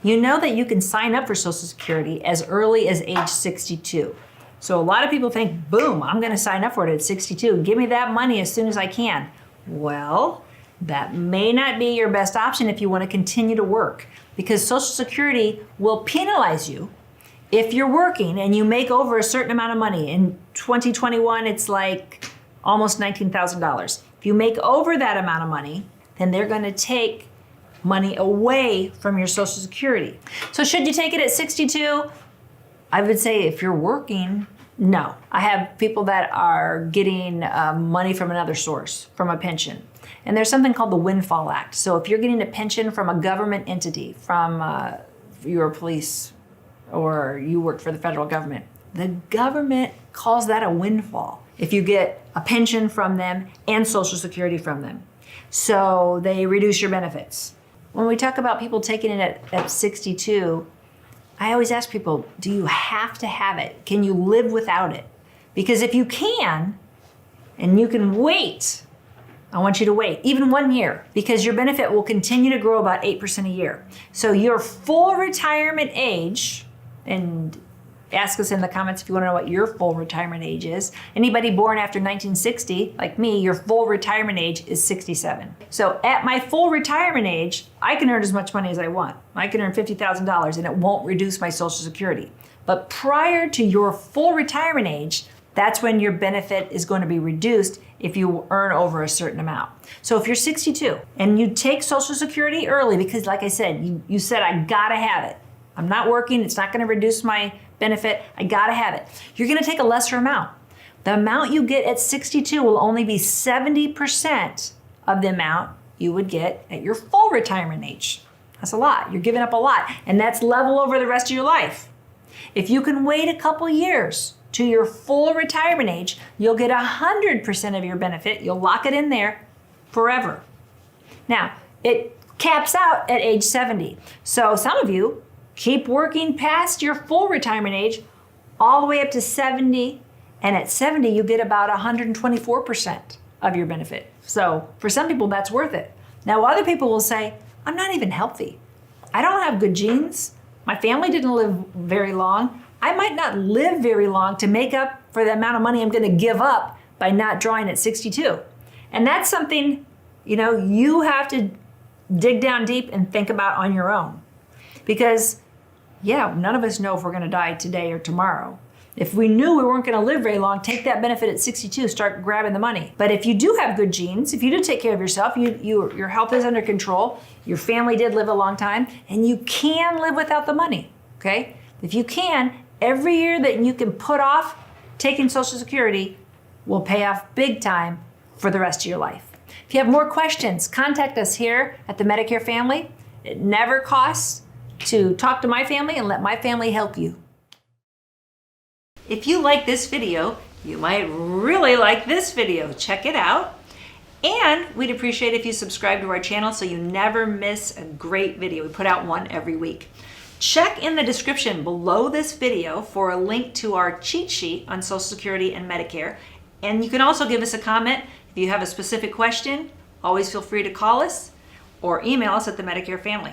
You know that you can sign up for Social Security as early as age 62. So a lot of people think, boom, I'm gonna sign up for it at 62. Give me that money as soon as I can. Well, that may not be your best option if you wanna continue to work, because Social Security will penalize you if you're working and you make over a certain amount of money. In 2021, it's like almost $19,000. If you make over that amount of money, then they're gonna take money away from your Social Security. So should you take it at 62? I would say if you're working, no. I have people that are getting money from another source, from a pension. And there's something called the Windfall Act. So if you're getting a pension from a government entity, from your police, or you work for the federal government, the government calls that a windfall if you get a pension from them and Social Security from them. So they reduce your benefits. When we talk about people taking it at 62, I always ask people, do you have to have it? Can you live without it? Because if you can, and you can wait, I want you to wait, even 1 year, because your benefit will continue to grow about 8% a year. So your full retirement age, and ask us in the comments if you want to know what your full retirement age is. Anybody born after 1960, like me, your full retirement age is 67. So at my full retirement age, I can earn as much money as I want. I can earn $50,000 and it won't reduce my Social Security. But prior to your full retirement age, that's when your benefit is going to be reduced if you earn over a certain amount. So if you're 62 and you take Social Security early, because like I said, you said, I gotta have it. I'm not working, it's not gonna reduce my benefit, I gotta have it. You're gonna take a lesser amount. The amount you get at 62 will only be 70% of the amount you would get at your full retirement age. That's a lot, you're giving up a lot, and that's level over the rest of your life. If you can wait a couple years to your full retirement age, you'll get 100% of your benefit, you'll lock it in there forever. Now, it caps out at age 70. So some of you keep working past your full retirement age all the way up to 70, and at 70 you get about 124% of your benefit. So for some people that's worth it. Now other people will say, I'm not even healthy. I don't have good genes. My family didn't live very long. I might not live very long to make up for the amount of money I'm gonna give up by not drawing at 62. And that's something, you have to dig down deep and think about on your own. Because none of us know if we're gonna die today or tomorrow. If we knew we weren't gonna live very long, take that benefit at 62, start grabbing the money. But if you do have good genes, if you do take care of yourself, your health is under control, your family did live a long time, and you can live without the money, okay? If you can, every year that you can put off taking Social Security will pay off big time for the rest of your life. If you have more questions, contact us here at the Medicare Family. It never costs to talk to my family and let my family help you. If you like this video, you might really like this video. Check it out. And we'd appreciate if you subscribe to our channel so you never miss a great video. We put out one every week. Check in the description below this video for a link to our cheat sheet on Social Security and Medicare. And you can also give us a comment if you have a specific question. Always feel free to call us or email us at the Medicare Family.